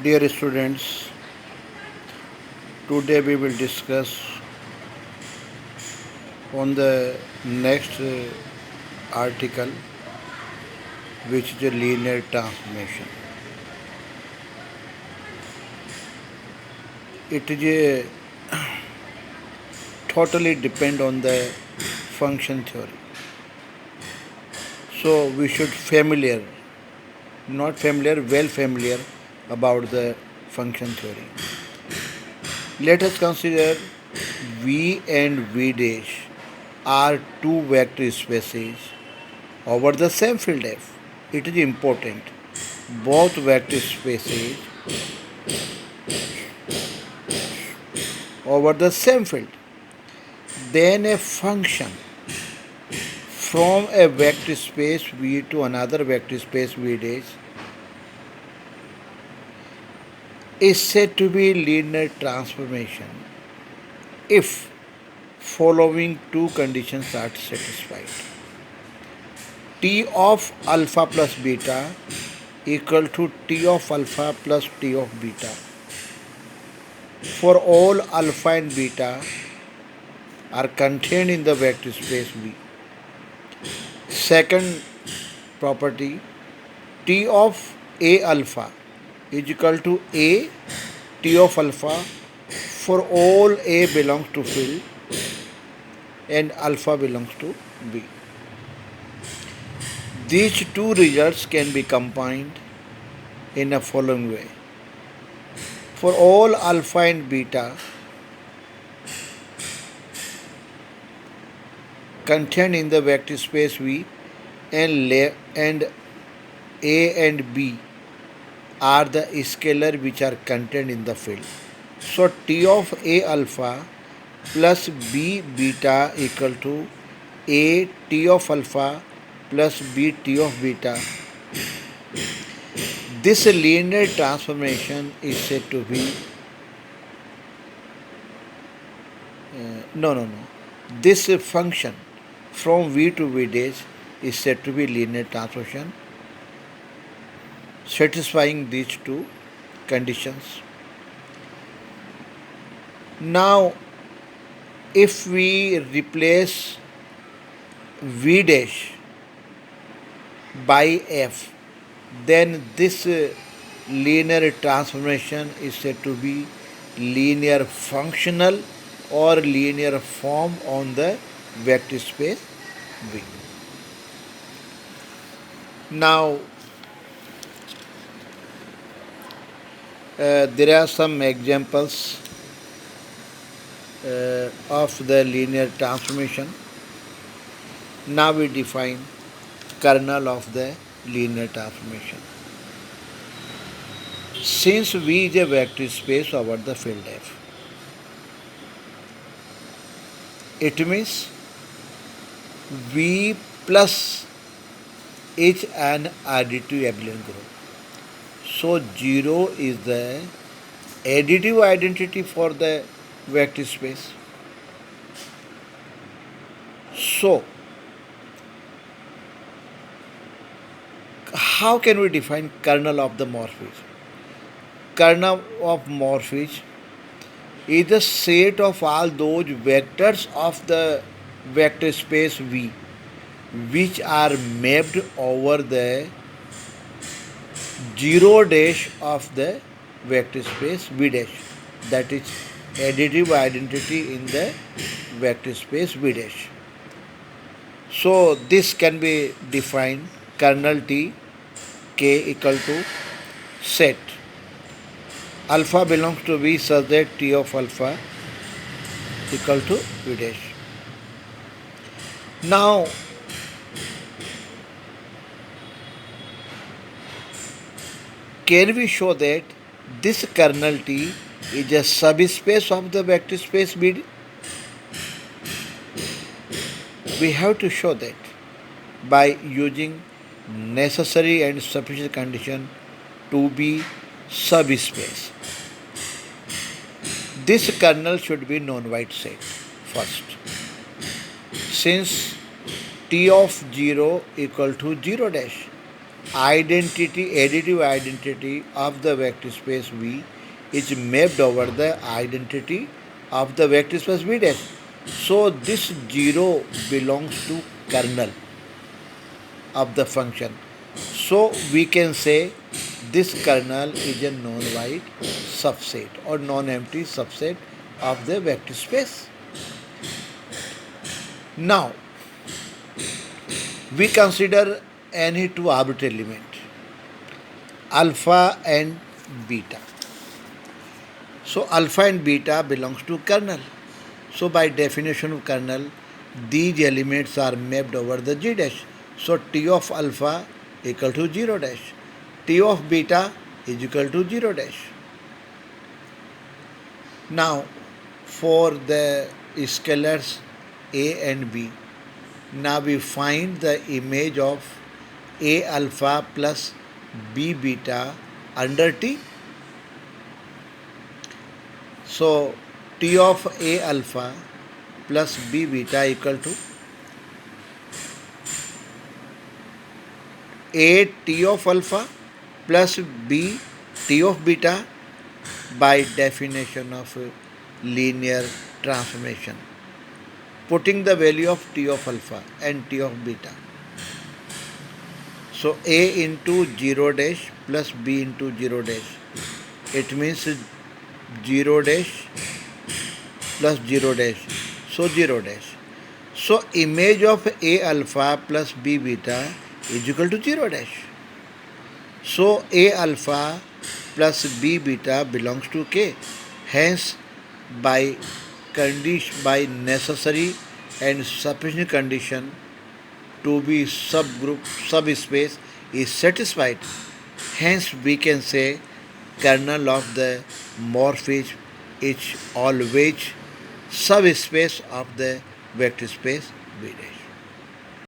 Dear students, today we will discuss on the next article, which is a linear transformation. It is a totally depend on the function theory. So we should familiar, not familiar, well familiar about the function theory. Let us consider V and V dash are two vector spaces over the same field F. It is important. Both vector spaces over the same field. Then a function from a vector space V to another vector space V dash is said to be linear transformation if following two conditions are satisfied. T of alpha plus beta equal to T of alpha plus T of beta for all alpha and beta are contained in the vector space V. Second property, T of A alpha is equal to A T of alpha for all A belongs to field and alpha belongs to B. These two results can be combined in a following way. For all alpha and beta contained in the vector space V and A and B are the scalar which are contained in the field. So T of A alpha plus B beta equal to A T of alpha plus B T of beta. This linear transformation is said to be no. This function from V to V dash is said to be linear transformation satisfying these two conditions. Now, if we replace V dash by F, then this linear transformation is said to be linear functional or linear form on the vector space V. Now, there are some examples of the linear transformation. Now we define kernel of the linear transformation. Since V is a vector space over the field F, it means V plus is an additive abelian group. So 0 is the additive identity for the vector space. So, how can we define kernel of the morphism? Kernel of morphism is the set of all those vectors of the vector space V which are mapped over the 0 dash of the vector space V dash, that is additive identity in the vector space V dash. So this can be defined kernel T K equal to set alpha belongs to V such that T of alpha equal to V dash. Now can we show that this kernel T is a subspace of the vector space V? We have to show that by using necessary and sufficient condition to be subspace. This kernel should be non-void set first. Since T of 0 equal to 0 dash, additive identity of the vector space V is mapped over the identity of the vector space V dash. So this 0 belongs to kernel of the function. So we can say this kernel is a non-void subset or non-empty subset of the vector space. Now we consider any two arbitrary element alpha and beta. So alpha and beta belongs to kernel. So by definition of kernel, these elements are mapped over the G dash. So T of alpha equal to 0 dash. T of beta is equal to 0 dash. Now for the scalars A and B, now we find the image of A alpha plus B beta under T. So T of A alpha plus B beta equal to A T of alpha plus B T of beta by definition of linear transformation. Putting the value of T of alpha and T of beta. So A into 0 dash plus B into 0 dash. It means 0 dash plus 0 dash. So 0 dash. So image of A alpha plus B beta is equal to 0 dash. So A alpha plus B beta belongs to K. Hence by necessary and sufficient condition to be subspace is satisfied. Hence we can say kernel of the morphism is always subspace of the vector space V dash.